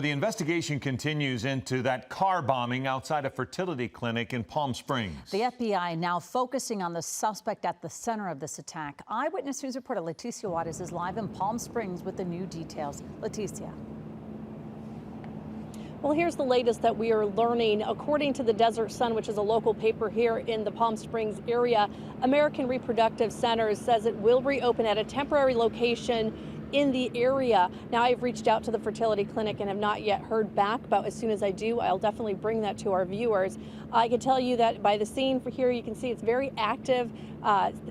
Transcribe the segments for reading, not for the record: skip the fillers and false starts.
The investigation continues into that car bombing outside a fertility clinic in Palm Springs. The FBI now focusing on the suspect at the center of this attack. Eyewitness News reporter Leticia Juarez is live in Palm Springs with the new details. Leticia. Well, here's the latest that we are learning. According to the Desert Sun, which is a local paper here in the Palm Springs area, American Reproductive Centers says it will reopen at a temporary location in the area. Now, I've reached out to the fertility clinic and have not yet heard back, but as soon as I do, I'll definitely bring that to our viewers. I can tell you that by the scene for here, you can see it's very active.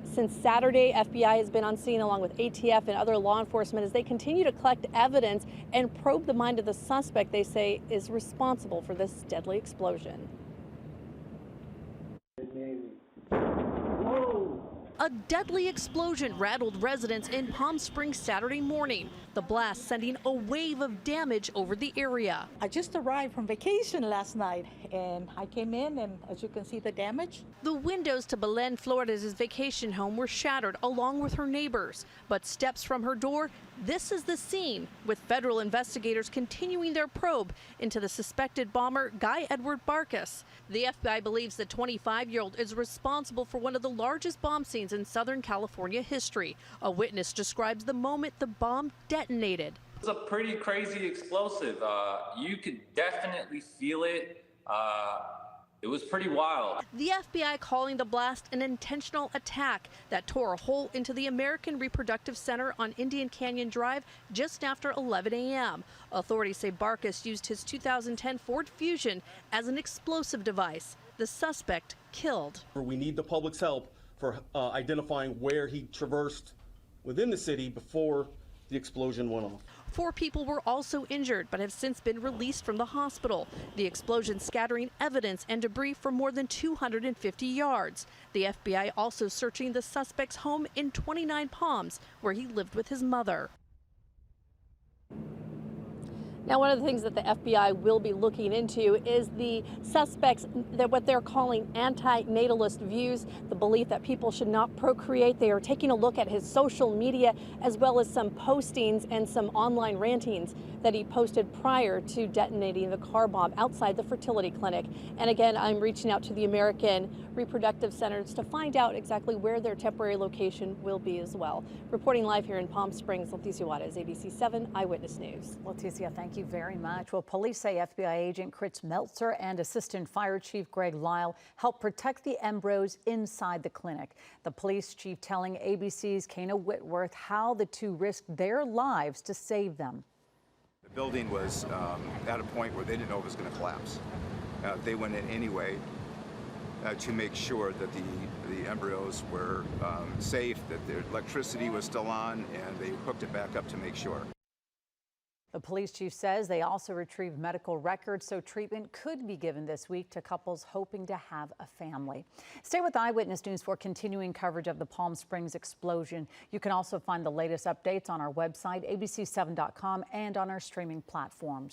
Since Saturday, FBI has been on scene along with ATF and other law enforcement as they continue to collect evidence and probe the mind of the suspect they say is responsible for this deadly explosion. A deadly explosion rattled residents in Palm Springs Saturday morning, the blast sending a wave of damage over the area. I just arrived from vacation last night and I came in and as you can see the damage. The windows to Belen, Florida's vacation home were shattered along with her neighbors, but steps from her door, this is the scene with federal investigators continuing their probe into the suspected bomber Guy Edward Barkas. The FBI believes the 25-year-old is responsible for one of the largest bomb scenes in Southern California history. A witness describes the moment the bomb detonated. It was a pretty crazy explosive. You could definitely feel it. It was pretty wild. The FBI calling the blast an intentional attack that tore a hole into the American Reproductive Center on Indian Canyon Drive just after 11 a.m. Authorities say Barkas used his 2010 Ford Fusion as an explosive device. The suspect killed. We need the public's help for identifying where he traversed within the city before the explosion went off. 4 people were also injured, but have since been released from the hospital. The explosion scattering evidence and debris for more than 250 yards. The FBI also searching the suspect's home in 29 Palms, where he lived with his mother. Now, one of the things that the FBI will be looking into is the suspects, what they're calling anti-natalist views, the belief that people should not procreate. They are taking a look at his social media as well as some postings and some online rantings that he posted prior to detonating the car bomb outside the fertility clinic. And again, I'm reaching out to the American Reproductive Centers to find out exactly where their temporary location will be as well. Reporting live here in Palm Springs, Leticia Juarez, ABC 7 Eyewitness News. Leticia, thank you very much. Well, police say FBI agent Chris Meltzer and Assistant Fire Chief Greg Lyle helped protect the embryos inside the clinic. The police chief telling ABC's Kana Whitworth how the two risked their lives to save them. The building was at a point where they didn't know it was going to collapse. They went in anyway to make sure that the embryos were safe, that their electricity was still on, and they hooked it back up to make sure. The police chief says they also retrieved medical records, so treatment could be given this week to couples hoping to have a family. Stay with Eyewitness News for continuing coverage of the Palm Springs explosion. You can also find the latest updates on our website, abc7.com, and on our streaming platforms.